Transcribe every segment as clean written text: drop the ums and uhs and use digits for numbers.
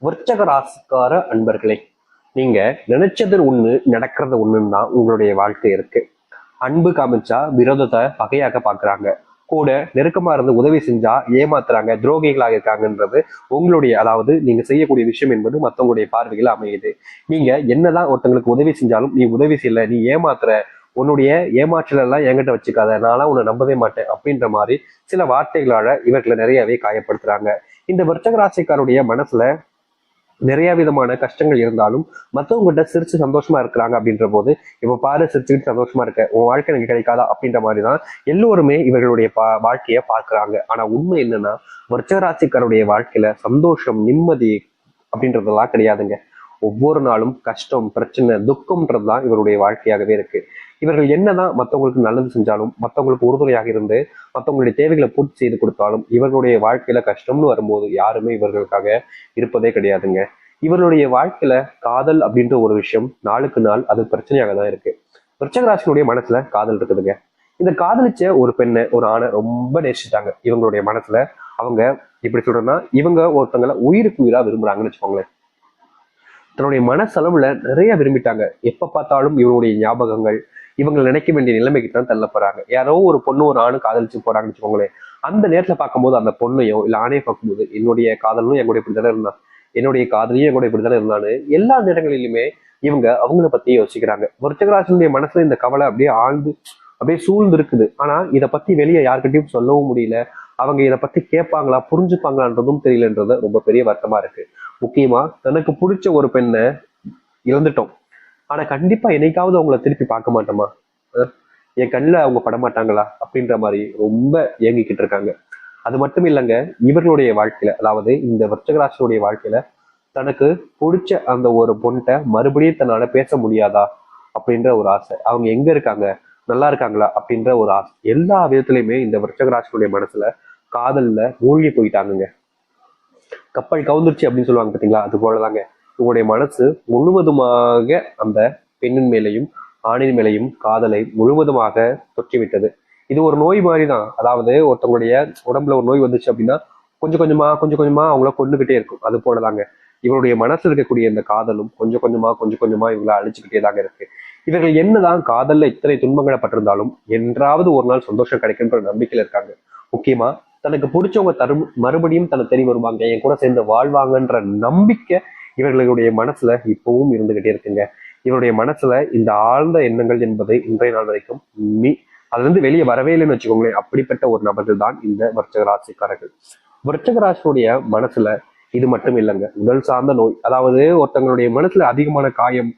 விருச்சக ராசிக்கார அன்பர்களே, நீங்க நினைச்சது ஒண்ணு நடக்கிறது ஒண்ணுன்னு தான் உங்களுடைய வாழ்க்கை இருக்கு. அன்பு காமிச்சா விரோதத்தை பகையாக பாக்குறாங்க, கூட நெருக்கமா இருந்து உதவி செஞ்சா ஏமாத்துறாங்க, துரோகிகளாக இருக்காங்கன்றது உங்களுடைய, அதாவது நீங்க செய்யக்கூடிய விஷயம் என்பது மத்தவங்களுடைய பார்வையில் அமையுது. நீங்க என்னதான் ஒருத்தங்களுக்கு உதவி செஞ்சாலும் நீ உதவி செய்யல, நீ ஏமாத்துற, உன்னுடைய ஏமாற்றல் எல்லாம் என்கிட்ட வச்சுக்காத, நான்லாம் உன்னை நம்பவே மாட்டேன் அப்படின்ற மாதிரி சில வார்த்தைகளால இவர்களை நிறையவே காயப்படுத்துறாங்க. இந்த விருச்சக ராசிக்காருடைய மனசுல நிறைய விதமான கஷ்டங்கள் இருந்தாலும் மற்றவங்ககிட்ட சிரிச்சு சந்தோஷமா இருக்கிறாங்க அப்படின்ற போது, இப்ப பாரு சிரிச்சுக்கிட்டு சந்தோஷமா இருக்க, உன் வாழ்க்கை எனக்கு கிடைக்காதா அப்படின்ற மாதிரிதான் எல்லோருமே இவர்களுடைய வாழ்க்கைய பார்க்கிறாங்க. ஆனா உண்மை என்னன்னா, விருச்சிக வாழ்க்கையில சந்தோஷம், நிம்மதி அப்படின்றதெல்லாம் கிடையாதுங்க. ஒவ்வொரு நாளும் கஷ்டம், பிரச்சனை, துக்கம்ன்றதுதான் இவருடைய வாழ்க்கையாகவே இருக்கு. இவர்கள் என்னதான் மற்றவங்களுக்கு நல்லது செஞ்சாலும், மற்றவங்களுக்கு உறுதுணையாக இருந்து மற்றவங்களுடைய தேவைகளை பூர்த்தி செய்து கொடுத்தாலும், இவர்களுடைய வாழ்க்கையில கஷ்டம்னு வரும்போது யாருமே இவர்களுக்காக இருப்பதே கிடையாதுங்க. இவர்களுடைய வாழ்க்கையில காதல் அப்படின்ற ஒரு விஷயம் நாளுக்கு நாள் அது பிரச்சனையாக தான் இருக்கு. விருச்சிக மனசுல காதல் இருக்குதுங்க. இந்த காதலிச்ச ஒரு பெண்ணை, ஒரு ஆணை ரொம்ப நேசிட்டாங்க. இவங்களுடைய மனசுல அவங்க இப்படி சொல்றேன்னா, இவங்க ஒருத்தங்களை உயிருக்கு உயிரா விரும்புறாங்கன்னு வச்சுக்கோங்களேன். தன்னுடைய மனசளவுல நிறைய விரும்பிட்டாங்க. எப்ப பார்த்தாலும் இவங்களுடைய ஞாபகங்கள், இவங்க நினைக்க வேண்டிய நிலைமைக்கு தான் தள்ளப்படுறாங்க. யாரோ ஒரு பொண்ணு ஒரு ஆணு காதலிச்சு போறாங்கன்னு வச்சுக்கோங்களேன். அந்த நேரத்துல பார்க்கும்போது அந்த பொண்ணையோ இல்ல ஆணையை பார்க்கும்போது, என்னுடைய காதலும் என் கூட இப்படித்தானே இருந்தான், என்னுடைய காதலியும் என் கூட இப்படித்தானே இருந்தான்னு எல்லா நேரங்களிலுமே இவங்க அவங்கள பத்தி யோசிக்கிறாங்க. விருச்சிக மனசுல இந்த கவலை அப்படியே ஆழ்ந்து அப்படியே சூழ்ந்து இருக்குது. ஆனா இதை பத்தி வெளியே யார்கிட்டயும் சொல்லவும் முடியல. அவங்க இதை பத்தி கேட்பாங்களா, புரிஞ்சுப்பாங்களான்றதும் தெரியலன்றது ரொம்ப பெரிய வருத்தமா இருக்கு. முக்கியமா தனக்கு பிடிச்ச ஒரு பெண்ணை இழந்துட்டோம், ஆனா கண்டிப்பா என்னைக்காவது அவங்கள திருப்பி பார்க்க மாட்டோமா, என் கண்ணில் அவங்க படமாட்டாங்களா அப்படின்ற மாதிரி ரொம்ப ஏங்கிக்கிட்டு இருக்காங்க. அது மட்டும் இல்லைங்க, இவர்களுடைய வாழ்க்கையில, அதாவது இந்த விருச்சிக வாழ்க்கையில தனக்கு பிடிச்ச அந்த ஒரு பொண்ணை மறுபடியும் தன்னால பேச முடியாதா அப்படின்ற ஒரு ஆசை, அவங்க எங்க இருக்காங்க, நல்லா இருக்காங்களா அப்படின்ற ஒரு ஆசை, எல்லா விதத்திலையுமே இந்த விருச்சிக மனசுல காதல்ல மூழ்கி போயிட்டாங்க. கப்பல் கவுந்துருச்சு அப்படின்னு சொல்லுவாங்க பார்த்தீங்களா, அது போலதாங்க உங்களுடைய மனசு முழுவதுமாக அந்த பெண்ணின் மேலையும் ஆணின் மேலையும் காதலை முழுவதுமாக தொற்றிவிட்டது. இது ஒரு நோய் மாதிரி தான். அதாவது ஒருத்தவங்களுடைய உடம்புல ஒரு நோய் வந்துச்சு அப்படின்னா கொஞ்சம் கொஞ்சமா அவங்கள கொண்டுகிட்டே இருக்கும். அது போலதாங்க இவருடைய மனசுல இருக்கக்கூடிய இந்த காதலும் கொஞ்சம் கொஞ்சமா இவங்களை அழிச்சுக்கிட்டே தாங்க இருக்கு. இவர்கள் என்னதான் காதல்ல இத்தனை துன்பங்களை பட்டிருந்தாலும் என்றாவது ஒரு நாள் சந்தோஷம் கிடைக்குன்ற நம்பிக்கையில இருக்காங்க. முக்கியமா தனக்கு பிடிச்சவங்க மறுபடியும் தன்னை தெரிய வருவாங்க, என் கூட சேர்ந்து வாழ்வாங்கன்ற நம்பிக்கை இவர்களுடைய மனசுல இப்பவும் இருந்துகிட்டே இருக்குங்க. இவருடைய மனசுல இந்த ஆழ்ந்த எண்ணங்கள் என்பது இன்றைய நாள் வரைக்கும் அதுல இருந்து வெளியே வரவே இல்லைன்னு வச்சுக்கோங்களேன். அப்படிப்பட்ட ஒரு நபர்கள் தான் இந்த விருச்சிக ராசிக்காரர்கள். விருச்சிக மனசுல இது மட்டும் இல்லைங்க, உடல் சார்ந்த நோய், அதாவது ஒருத்தங்களுடைய மனசுல அதிகமான காயம்,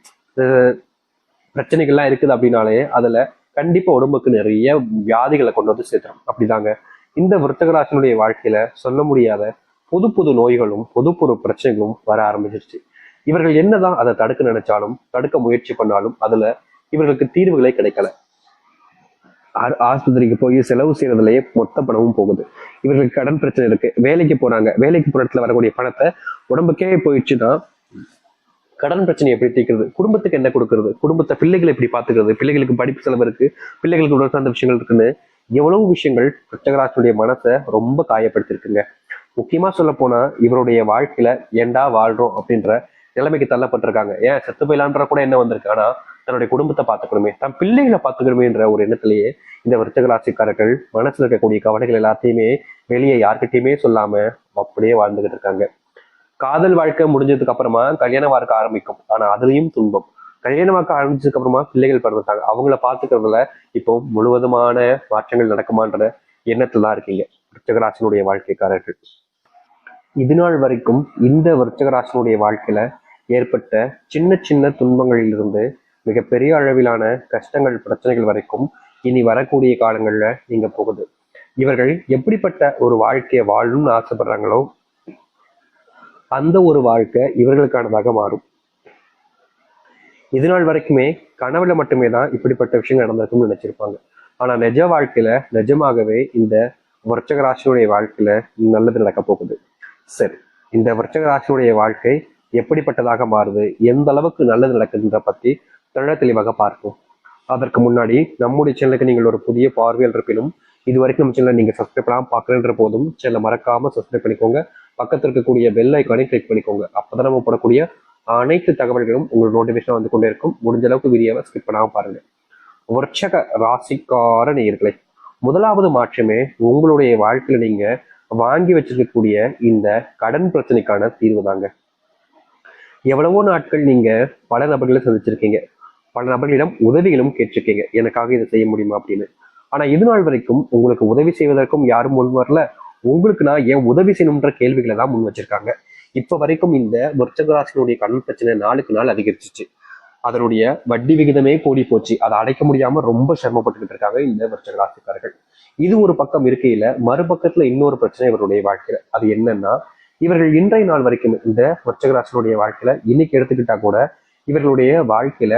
பிரச்சனைகள்லாம் இருக்குது அப்படின்னாலே அதுல கண்டிப்பா உடம்புக்கு நிறைய வியாதிகளை கொண்டு வந்து சேர்த்துரும். அப்படிதாங்க இந்த விருச்சிக வாழ்க்கையில சொல்ல முடியாத புது புது நோய்களும் புது புது பிரச்சனைகளும் வர ஆரம்பிச்சிருச்சு. இவர்கள் என்னதான் அதை தடுக்க நினைச்சாலும், தடுக்க முயற்சி பண்ணாலும் அதுல இவர்களுக்கு தீர்வுகளே கிடைக்கல. ஆஸ்பத்திரிக்கு போய் செலவு செய்யறதுலயே மொத்த பணமும் போகுது. இவர்களுக்கு கடன் பிரச்சனை இருக்கு, வேலைக்கு போறாங்க, வேலைக்கு போற இடத்துல வரக்கூடிய பணத்தை உடம்புக்கே போயிடுச்சுன்னா கடன் பிரச்சனை எப்படி தீர்க்கிறது, குடும்பத்துக்கு என்ன கொடுக்கறது, குடும்பத்தை பிள்ளைகளை எப்படி பாத்துக்கிறது, பிள்ளைகளுக்கு படிப்பு செலவு இருக்கு, பிள்ளைகளுக்கு உடல் சார்ந்த விஷயங்கள் இருக்குன்னு எவ்வளவு விஷயங்கள் விருச்சிக மனசை ரொம்ப காயப்படுத்திருக்குங்க. முக்கியமா சொல்ல போனா இவருடைய வாழ்க்கையில ஏண்டா வாழ்றோம் அப்படின்ற நிலைமைக்கு தள்ளப்பட்டிருக்காங்க. ஏன் செத்து போயிலான்ற கூட என்ன வந்திருக்கு, ஆனா தன்னுடைய குடும்பத்தை பார்த்துக்கணுமே, தன் பிள்ளைகளை பார்த்துக்கணுமேன்ற ஒரு எண்ணத்திலேயே இந்த விருச்சிக மனசுல இருக்கக்கூடிய கவலைகள் எல்லாத்தையுமே வெளியே யார்கிட்டயுமே சொல்லாம அப்படியே வாழ்ந்துகிட்டு இருக்காங்க. காதல் வாழ்க்கை முடிஞ்சதுக்கு அப்புறமா கல்யாண வாழ்க்கை ஆரம்பிக்கும், ஆனா அதுலயும் துன்பம். கல்யாண வாழ்க்கை ஆரம்பிச்சதுக்கு அப்புறமா பிள்ளைகள் பிறந்துட்டாங்க, அவங்கள பாத்துக்கிறதுல இப்போ முழுவதுமான மாற்றங்கள் நடக்குமான்ற எண்ணத்துல தான் இருக்கீங்க விருச்சிக வாழ்க்கைக்காரர்கள். இது நாள் வரைக்கும் இந்த விருச்சிக வாழ்க்கையில ஏற்பட்ட சின்ன சின்ன துன்பங்களிலிருந்து மிகப்பெரிய அளவிலான கஷ்டங்கள், பிரச்சனைகள் வரைக்கும் இனி வரக்கூடிய காலங்கள்ல நீங்க போகுது. இவர்கள் எப்படிப்பட்ட ஒரு வாழ்க்கையை வாழணும்னு ஆசைப்படுறாங்களோ அந்த ஒரு வாழ்க்கை இவர்களுக்கானதாக மாறும். இது நாள் வரைக்குமே கனவுல மட்டுமே தான் இப்படிப்பட்ட விஷயங்கள் நடந்திருக்கும்னு நினைச்சிருப்பாங்க. ஆனா நிஜ வாழ்க்கையில நிஜமாகவே இந்த விருச்சிக வாழ்க்கையில நல்லது நடக்க போகுது. சரி, இந்த விருச்சிக வாழ்க்கை எப்படிப்பட்டதாக மாறுது, எந்த அளவுக்கு நல்லது நடக்குதுன்ற பத்தி தெளிவாக பார்ப்போம். அதற்கு முன்னாடி நம்முடைய சேனலுக்கு நீங்கள் ஒரு புதிய பார்வையாளர் இருப்பினும் இது வரைக்கும் நம்ம சேனலை நீங்க சப்ஸ்கிரைப் பண்ணாம பார்க்கலன்ற போதும் சேனலை மறக்காம சப்ஸ்கிரைப் பண்ணிக்கோங்க. பக்கத்தில் இருக்கக்கூடிய பெல் ஐக்கானை கிளிக் பண்ணிக்கோங்க. அப்பதான் நம்ம போடக்கூடிய அனைத்து தகவல்களும் உங்களுக்கு நோட்டிபிகேஷன் வந்து கொண்டே இருக்கும். முடிஞ்ச அளவுக்கு வீடியோவை ஸ்கிப் பண்ணாம பாருங்க. விருச்சிக ராசிக்கார நேயர்களே, முதலாவது மாற்றமே உங்களுடைய வாழ்க்கையில நீங்க வாங்கி வச்சிருக்கக்கூடிய இந்த கடன் பிரச்சனைக்கான தீர்வு தாங்க. எவ்வளவோ நாட்கள் நீங்க பல நபர்களை சந்திச்சிருக்கீங்க, பல நபர்களிடம் உதவிகளும் கேட்டிருக்கீங்க, எனக்காக இதை செய்ய முடியுமா அப்படின்னு. ஆனா இது நாள் வரைக்கும் உங்களுக்கு உதவி செய்வதற்கும் யாரும் முன் வரல. உங்களுக்கு நான் ஏன் உதவி செய்யணும்ன்ற கேள்விகளை தான் முன் வச்சிருக்காங்க. இப்ப வரைக்கும் இந்த விருச்சிக ராசியினுடைய கடன் பிரச்சனை நாளுக்கு நாள் அதிகரிச்சிச்சு. அதனுடைய வட்டி விகிதமே கூடி போச்சு. அதை அடைக்க முடியாம ரொம்ப சிரமப்பட்டுக்கிட்டு இருக்காங்க இந்த விருச்சிக ராசிக்காரர்கள். இது ஒரு பக்கம் இருக்கையில மறுபக்கத்துல இன்னொரு பிரச்சனை இவருடைய வாழ்க்கையில. அது என்னன்னா, இவர்கள் இன்றைய நாள் வரைக்கும் இந்த விருச்சிக ராசியினுடைய வாழ்க்கையில இன்னைக்கு எடுத்துக்கிட்டா கூட இவர்களுடைய வாழ்க்கையில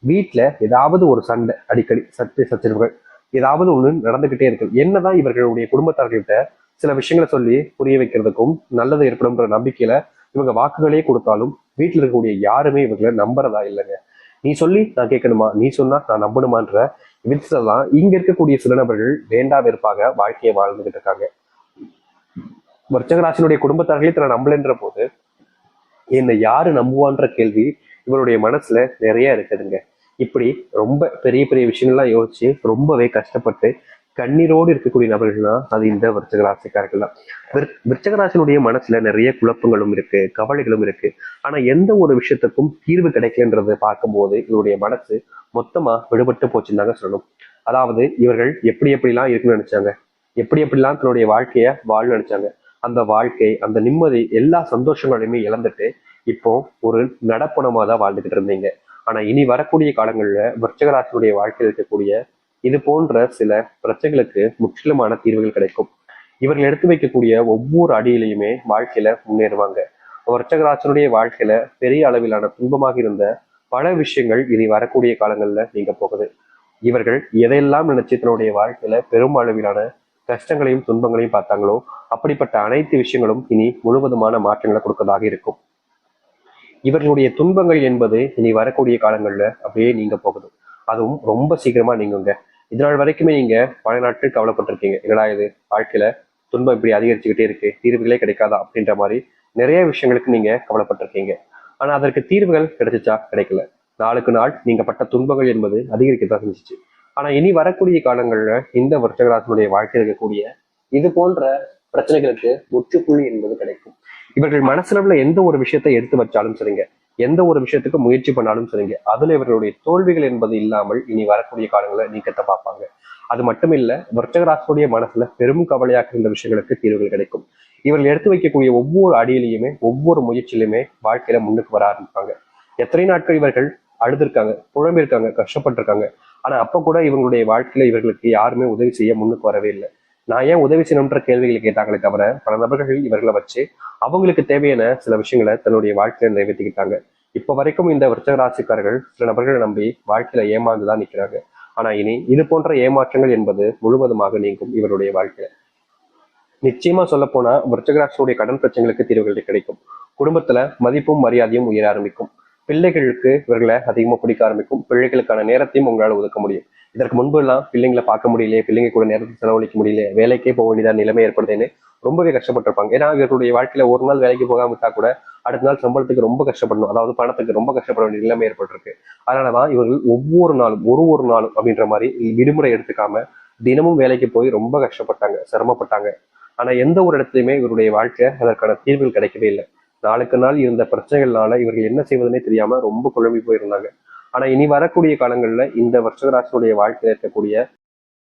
வீட்டுல ஏதாவது ஒரு சண்டை, அடிக்கடி சச்சரவுகள் ஏதாவது ஒண்ணு நடந்துகிட்டே இருக்கு. என்னதான் இவர்களுடைய குடும்பத்தார்கள்கிட்ட சில விஷயங்களை சொல்லி புரிய வைக்கிறதுக்கும் நல்லது ஏற்படும்ன்ற நம்பிக்கையில இவங்க வாக்குகளே கொடுத்தாலும் வீட்டுல இருக்கக்கூடிய யாருமே இவங்களை நம்புறதா இல்லைங்க. நீ சொல்லி நான் கேட்கணுமா, நீ சொன்னா நான் நம்பணுமான்ற விதத்துலதான் இங்க இருக்கக்கூடிய சில நபர்கள் வேண்டா வெறுப்பாக வாழ்க்கையை வாழ்ந்துகிட்டு இருக்காங்க. விருச்சிக ராசியினுடைய குடும்பத்தார்களே தன்னை நம்பலன்ற போது என்னை யாரு நம்புவான்ற கேள்வி இவருடைய மனசுல நிறைய இருக்குதுங்க. இப்படி ரொம்ப பெரிய பெரிய விஷயங்கள்லாம் யோசிச்சு ரொம்பவே கஷ்டப்பட்டு கண்ணீரோடு இருக்கக்கூடிய நபர்கள்னா அது இந்த விருச்சிக ராசிக்காரர்கள் தான். விருச்சிக ராசியினுடைய மனசுல நிறைய குழப்பங்களும் இருக்கு, கவலைகளும் இருக்கு. ஆனா எந்த ஒரு விஷயத்துக்கும் தீர்வு கிடைக்கலன்றதை பார்க்கும்போது இவருடைய மனசு மொத்தமா விடுபட்டு போச்சுன்னு தாங்க சொல்லணும். அதாவது இவர்கள் எப்படி எப்படிலாம் இருக்குன்னு நினைச்சாங்க, எப்படி எப்படிலாம் தன்னுடைய வாழ்க்கைய வாழ நினைச்சாங்க, அந்த வாழ்க்கை, அந்த நிம்மதி, எல்லா சந்தோஷங்களையுமே இழந்துட்டு இப்போ ஒரு நடப்பணமா தான் வாழ்ந்துகிட்டு இருந்தீங்க. ஆனா இனி வரக்கூடிய காலங்கள்ல விருச்சிக ராசியினுடைய வாழ்க்கையில் இருக்கக்கூடிய இது போன்ற சில பிரச்சனைகளுக்கு முற்றிலுமான தீர்வுகள் கிடைக்கும். இவர்கள் எடுத்து வைக்கக்கூடிய ஒவ்வொரு அடியிலையுமே வாழ்க்கையில முன்னேறுவாங்க. விருச்சிக ராசியினுடைய வாழ்க்கையில பெரிய அளவிலான துன்பமாக இருந்த பல விஷயங்கள் இனி வரக்கூடிய காலங்கள்ல நீங்க போகுது. இவர்கள் எதையெல்லாம் நினைச்சு தன்னுடைய வாழ்க்கையில பெரும் அளவிலான கஷ்டங்களையும் துன்பங்களையும் பார்த்தாங்களோ அப்படிப்பட்ட அனைத்து விஷயங்களும் இனி முழுவதுமான மாற்றங்களை கொடுக்கறதாக இருக்கும். இவர்களுடைய துன்பங்கள் என்பது இனி வரக்கூடிய காலங்கள்ல அப்படியே நீங்க போகுது. அதுவும் ரொம்ப சீக்கிரமா நீங்குங்க. இதனால் வரைக்குமே நீங்க பல நாட்கள் கவலைப்பட்டிருக்கீங்க, என்னடா இது வாழ்க்கையில துன்பம் இப்படி அதிகரிச்சுக்கிட்டே இருக்கு, தீர்வுகளே கிடைக்காதா அப்படின்ற மாதிரி நிறைய விஷயங்களுக்கு நீங்க கவலைப்பட்டிருக்கீங்க. ஆனா அதற்கு தீர்வுகள் கிடைச்சிச்சா? கிடைக்கல. நாளுக்கு நாள் நீங்க பட்ட துன்பங்கள் என்பது அதிகரிக்கத்தான் செஞ்சிச்சு. ஆனா இனி வரக்கூடிய காலங்கள்ல இந்த விருச்சிக ராசியினுடைய வாழ்க்கையில் இருக்கக்கூடிய இது போன்ற பிரச்சனைகளுக்கு முற்றுப்புள்ளி என்பது கிடைக்கும். இவர்கள் மனசுல எந்த ஒரு விஷயத்தை எடுத்து வச்சாலும் சரிங்க, எந்த ஒரு விஷயத்துக்கு முயற்சி பண்ணாலும் சரிங்க, அதுல இவர்களுடைய தோல்விகள் என்பது இல்லாமல் இனி வரக்கூடிய காலங்களை நீக்கத்தை பார்ப்பாங்க. அது மட்டும் இல்ல, விருச்சிக ராசியுடைய மனசுல பெரும் கவலையாக இருந்த விஷயங்களுக்கு தீர்வுகள் கிடைக்கும். இவர்கள் எடுத்து வைக்கக்கூடிய ஒவ்வொரு அடியிலையுமே ஒவ்வொரு முயற்சியிலுமே வாழ்க்கையில முன்னுக்கு வர ஆரம்பிப்பாங்க. எத்தனை நாட்கள் இவர்கள் அழுதுருக்காங்க, புழம்பிருக்காங்க, கஷ்டப்பட்டிருக்காங்க. ஆனா அப்ப கூட இவங்களுடைய வாழ்க்கையில இவர்களுக்கு யாருமே உதவி செய்ய முன்னுக்கு வரவே இல்லை. நான் ஏன் உதவி செய்யணும்ன்ற கேள்விகளை கேட்டாங்களே தவிர பல நபர்கள் இவர்களை வச்சு அவங்களுக்கு தேவையான சில விஷயங்களை தன்னுடைய வாழ்க்கையில நிறைவேற்றிக்கிட்டாங்க. இப்ப வரைக்கும் இந்த விருச்சிக ராசிக்காரர்கள் சில நபர்களை நம்பி வாழ்க்கையில ஏமாந்துதான் நிற்கிறாங்க. ஆனா இனி இது போன்ற ஏமாற்றங்கள் என்பது முழுவதுமாக நீங்கும் இவருடைய வாழ்க்கையில. நிச்சயமா சொல்ல போனா விருச்சிக ராசியுடைய கடன் பிரச்சனைகளுக்கு தீர்வுகள் கிடைக்கும். குடும்பத்துல மதிப்பும் மரியாதையும் உயர ஆரம்பிக்கும். பிள்ளைகளுக்கு இவர்களை அதிகமா பிடிக்க ஆரம்பிக்கும். பிள்ளைகளுக்கான நேரத்தையும் உங்களால ஒதுக்க முடியும். இதற்கு முன்பு எல்லாம் பிள்ளைங்களை பார்க்க முடியலையே, பிள்ளைங்க கூட நேரத்தை செலவழிக்க முடியல, வேலைக்கே போக வேண்டியதா நிலைமை ஏற்படுதுன்னு ரொம்பவே கஷ்டப்பட்டிருப்பாங்க. ஏன்னா இவர்களுடைய வாழ்க்கையில ஒரு நாள் வேலைக்கு போகாம விட்டா கூட அடுத்த நாள் சம்பளத்துக்கு ரொம்ப கஷ்டப்படணும், அதாவது பணத்துக்கு ரொம்ப கஷ்டப்பட வேண்டிய நிலைமை ஏற்பட்டிருக்கு. அதனாலதான் இவர்கள் ஒவ்வொரு நாளும் ஒரு நாளும் அப்படின்ற மாதிரி விடுமுறை எடுத்துக்காம தினமும் வேலைக்கு போய் ரொம்ப கஷ்டப்பட்டாங்க, சிரமப்பட்டாங்க. ஆனா எந்த ஒரு இடத்துலையுமே இவருடைய வாழ்க்கை அதற்கான தீர்வுகள் கிடைக்கவே இல்லை. நாளுக்கு நாள் இருந்த பிரச்சனைகள்னால இவர்கள் என்ன செய்வதுன்னே தெரியாம ரொம்ப குழம்பி போயிருந்தாங்க. ஆனா இனி வரக்கூடிய காலங்கள்ல இந்த விருச்சிக ராசியுடைய வாழ்க்கையில இருக்கக்கூடிய